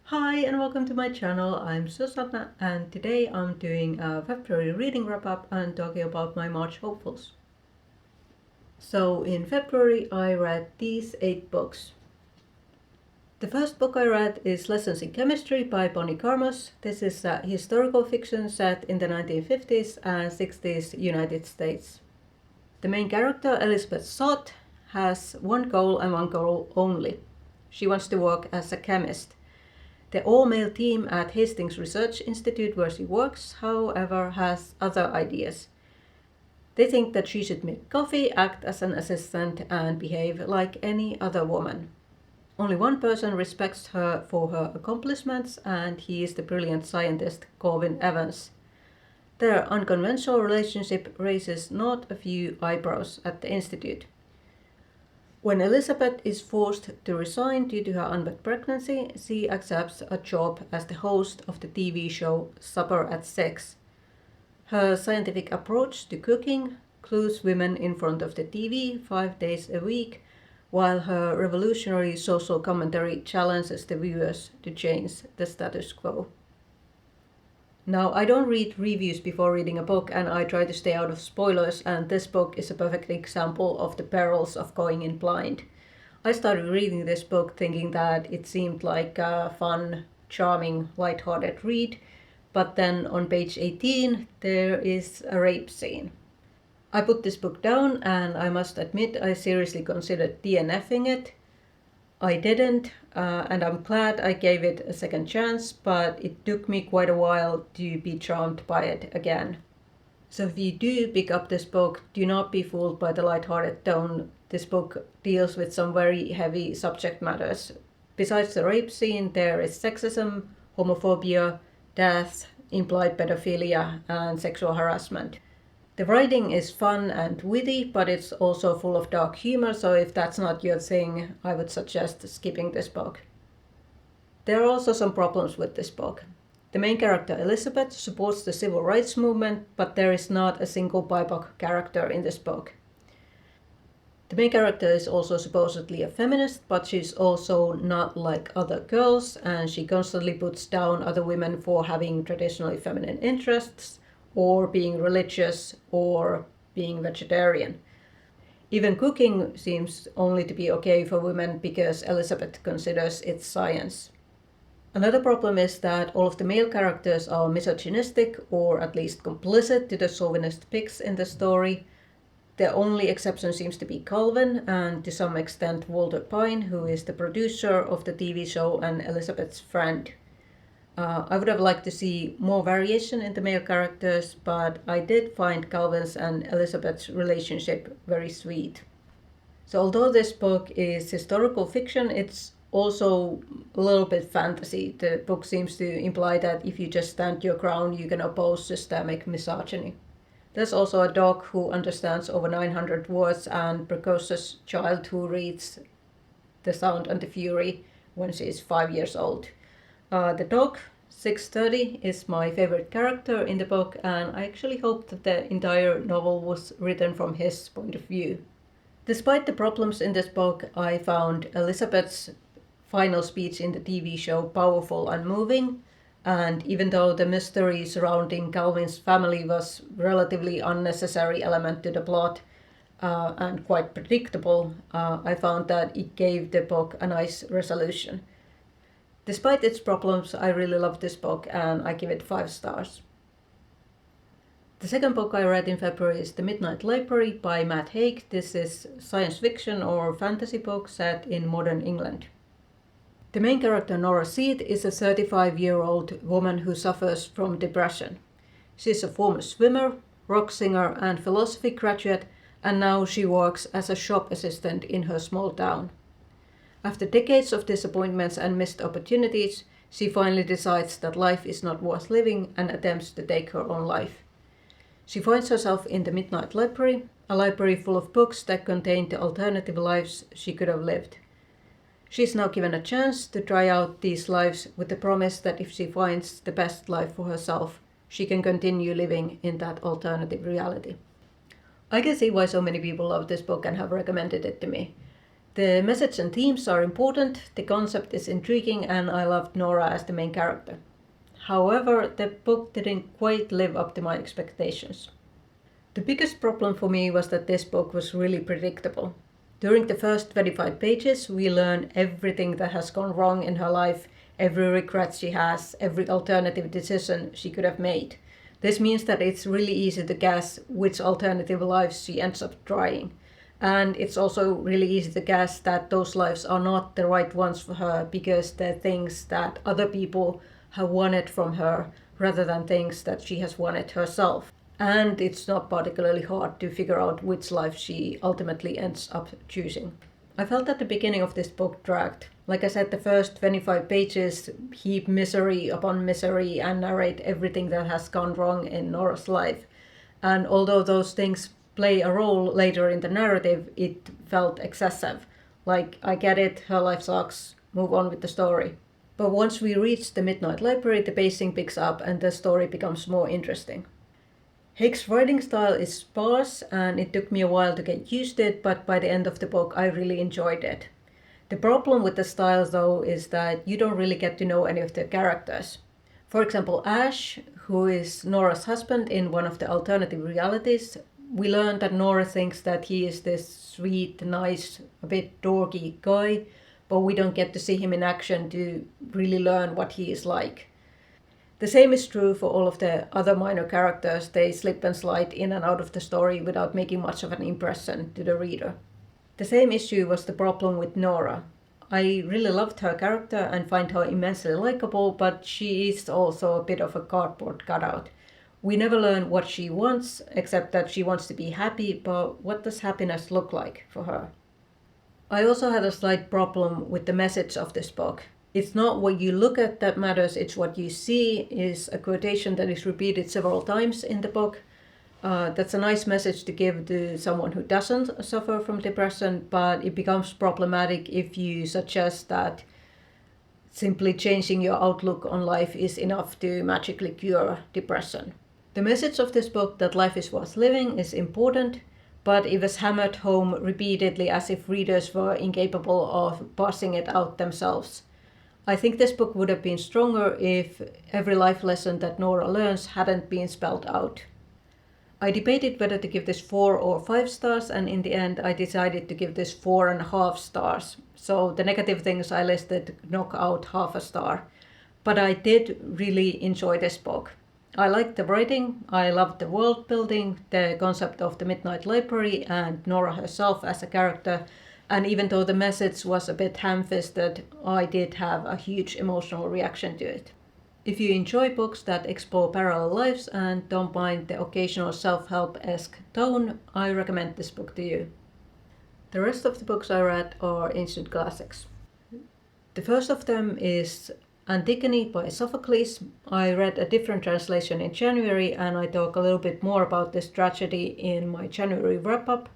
Hi and welcome to my channel. I'm Susanna and today I'm doing a February reading wrap up and talking about my March hopefuls. So in February I read these 8 books. The first book I read is Lessons in Chemistry by Bonnie Garmus. This is a historical fiction set in the 1950s and 60s United States. The main character, Elizabeth Sott, has one goal and one goal only. She wants to work as a chemist. The all-male team at Hastings Research Institute where she works, however, has other ideas. They think that she should make coffee, act as an assistant, and behave like any other woman. Only one person respects her for her accomplishments, and he is the brilliant scientist Corwin Evans. Their unconventional relationship raises not a few eyebrows at the Institute. When Elizabeth is forced to resign due to her unmet pregnancy, she accepts a job as the host of the TV show Supper at 6. Her scientific approach to cooking clues women in front of the TV 5 days a week, while her revolutionary social commentary challenges the viewers to change the status quo. Now, I don't read reviews before reading a book and I try to stay out of spoilers, and this book is a perfect example of the perils of going in blind. I started reading this book thinking that it seemed like a fun, charming, light-hearted read, but then on page 18 there is a rape scene. I put this book down and I must admit I seriously considered DNFing it. I didn't, and I'm glad I gave it a second chance, but it took me quite a while to be charmed by it again. So if you do pick up this book, do not be fooled by the light-hearted tone. This book deals with some very heavy subject matters. Besides the rape scene, there is sexism, homophobia, death, implied pedophilia, and sexual harassment. The writing is fun and witty, but it's also full of dark humor, so if that's not your thing, I would suggest skipping this book. There are also some problems with this book. The main character, Elizabeth, supports the civil rights movement, but there is not a single BIPOC character in this book. The main character is also supposedly a feminist, but she's also not like other girls, and she constantly puts down other women for having traditionally feminine interests, or being religious, or being vegetarian. Even cooking seems only to be okay for women because Elizabeth considers it science. Another problem is that all of the male characters are misogynistic or at least complicit to the chauvinist pigs in the story. The only exception seems to be Calvin and to some extent Walter Pine, who is the producer of the TV show and Elizabeth's friend. I would have liked to see more variation in the male characters, but I did find Calvin's and Elizabeth's relationship very sweet. So although this book is historical fiction, it's also a little bit fantasy. The book seems to imply that if you just stand your ground, you can oppose systemic misogyny. There's also a dog who understands over 900 words and precocious child who reads The Sound and the Fury when she is 5 years old. The dog, 630, is my favorite character in the book, and I actually hope that the entire novel was written from his point of view. Despite the problems in this book, I found Elizabeth's final speech in the TV show powerful and moving, and even though the mystery surrounding Calvin's family was a relatively unnecessary element to the plot and quite predictable, I found that it gave the book a nice resolution. Despite its problems, I really love this book and I give it 5 stars. The second book I read in February is The Midnight Library by Matt Haig. This is science fiction or fantasy book set in modern England. The main character, Nora Seed, is a 35-year-old woman who suffers from depression. She's a former swimmer, rock singer and philosophy graduate, and now she works as a shop assistant in her small town. After decades of disappointments and missed opportunities, she finally decides that life is not worth living and attempts to take her own life. She finds herself in the Midnight Library, a library full of books that contain the alternative lives she could have lived. She is now given a chance to try out these lives with the promise that if she finds the best life for herself, she can continue living in that alternative reality. I can see why so many people love this book and have recommended it to me. The message and themes are important, the concept is intriguing, and I loved Nora as the main character. However, the book didn't quite live up to my expectations. The biggest problem for me was that this book was really predictable. During the first 25 pages, we learn everything that has gone wrong in her life, every regret she has, every alternative decision she could have made. This means that it's really easy to guess which alternative lives she ends up trying. And it's also really easy to guess that those lives are not the right ones for her because they're things that other people have wanted from her rather than things that she has wanted herself. And it's not particularly hard to figure out which life she ultimately ends up choosing. I felt that the beginning of this book dragged. Like I said, the first 25 pages heap misery upon misery and narrate everything that has gone wrong in Nora's life. And although those things play a role later in the narrative, it felt excessive. Like, I get it, her life sucks, move on with the story. But once we reach the Midnight Library, the pacing picks up and the story becomes more interesting. Haig's writing style is sparse and it took me a while to get used to it, but by the end of the book I really enjoyed it. The problem with the style though is that you don't really get to know any of the characters. For example, Ash, who is Nora's husband in one of the alternative realities, we learn that Nora thinks that he is this sweet, nice, a bit dorky guy, but we don't get to see him in action to really learn what he is like. The same is true for all of the other minor characters. They slip and slide in and out of the story without making much of an impression to the reader. The same issue was the problem with Nora. I really loved her character and find her immensely likable, but she is also a bit of a cardboard cutout. We never learn what she wants, except that she wants to be happy, but what does happiness look like for her? I also had a slight problem with the message of this book. It's not what you look at that matters, it's what you see, is a quotation that is repeated several times in the book. That's a nice message to give to someone who doesn't suffer from depression, but it becomes problematic if you suggest that simply changing your outlook on life is enough to magically cure depression. The message of this book, that life is worth living, is important, but it was hammered home repeatedly as if readers were incapable of parsing it out themselves. I think this book would have been stronger if every life lesson that Nora learns hadn't been spelled out. I debated whether to give this 4 or 5 stars, and in the end I decided to give this 4.5 stars. So the negative things I listed knock out half a star. But I did really enjoy this book. I liked the writing, I loved the world building, the concept of the Midnight Library and Nora herself as a character, and even though the message was a bit ham-fisted, I did have a huge emotional reaction to it. If you enjoy books that explore parallel lives and don't mind the occasional self-help-esque tone, I recommend this book to you. The rest of the books I read are ancient classics. The first of them is Antigone by Sophocles. I read a different translation in January and I talk a little bit more about this tragedy in my January wrap-up.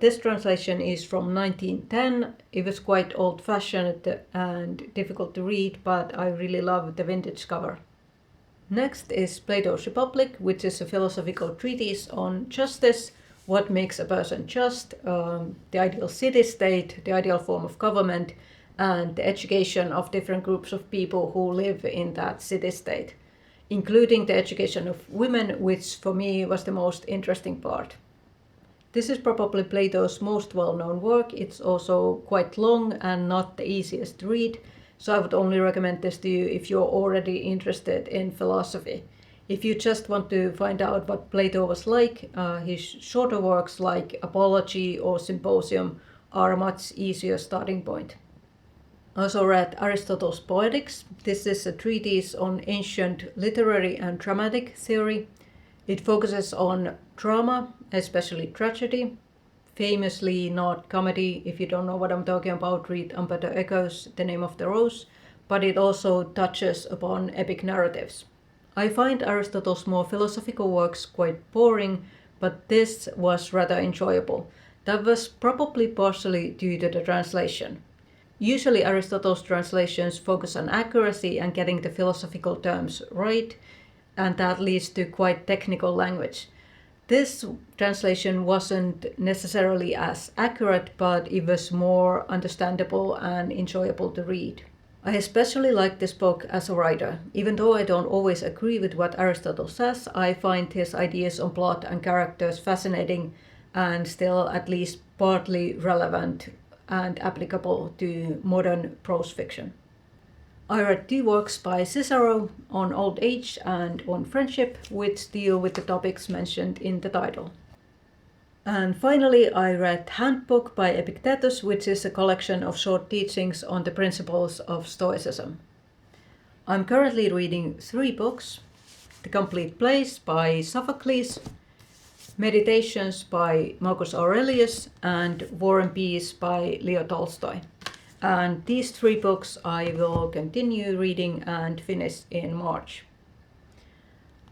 This translation is from 1910. It was quite old-fashioned and difficult to read, but I really love the vintage cover. Next is Plato's Republic, which is a philosophical treatise on justice, what makes a person just, the ideal city-state, the ideal form of government, and the education of different groups of people who live in that city-state, including the education of women, which for me was the most interesting part. This is probably Plato's most well-known work. It's also quite long and not the easiest to read, so I would only recommend this to you if you're already interested in philosophy. If you just want to find out what Plato was like, his shorter works like Apology or Symposium are a much easier starting point. I also read Aristotle's Poetics. This is a treatise on ancient literary and dramatic theory. It focuses on drama, especially tragedy, famously not comedy. If you don't know what I'm talking about, read Umberto Eco's The Name of the Rose, but it also touches upon epic narratives. I find Aristotle's more philosophical works quite boring, but this was rather enjoyable. That was probably partially due to the translation. Usually Aristotle's translations focus on accuracy and getting the philosophical terms right, and that leads to quite technical language. This translation wasn't necessarily as accurate, but it was more understandable and enjoyable to read. I especially like this book as a writer. Even though I don't always agree with what Aristotle says, I find his ideas on plot and characters fascinating and still at least partly relevant and applicable to modern prose fiction. I read 2 works by Cicero on old age and on friendship, which deal with the topics mentioned in the title. And finally, I read Handbook by Epictetus, which is a collection of short teachings on the principles of Stoicism. I'm currently reading 3 books: The Complete Place by Sophocles, Meditations by Marcus Aurelius, and War and Peace by Leo Tolstoy. And these 3 books I will continue reading and finish in March.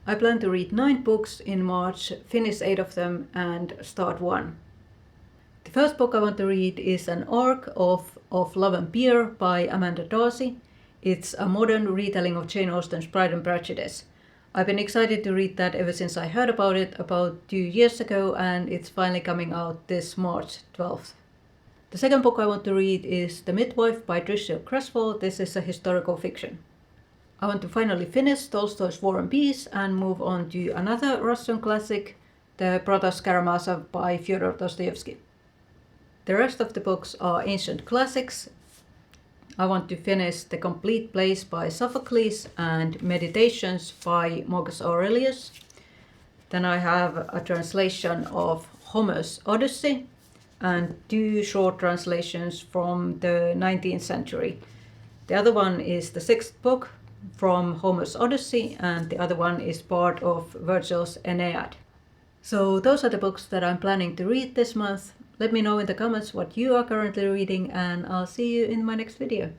I plan to read 9 books in March, finish 8 of them, and start 1. The first book I want to read is An Arc of Love and Beer by Amanda Darcy. It's a modern retelling of Jane Austen's Pride and Prejudice. I've been excited to read that ever since I heard about it about 2 years ago, and it's finally coming out this March 12th. The second book I want to read is The Midwife by Tricia Creswell. This is a historical fiction. I want to finally finish Tolstoy's War and Peace and move on to another Russian classic, The Brothers Karamazov by Fyodor Dostoevsky. The rest of the books are ancient classics. I want to finish The Complete Place by Sophocles and Meditations by Marcus Aurelius. Then I have a translation of Homer's Odyssey and 2 short translations from the 19th century. The other one is the 6th book from Homer's Odyssey, and the other one is part of Virgil's Aeneid. So those are the books that I'm planning to read this month. Let me know in the comments what you are currently reading, and I'll see you in my next video.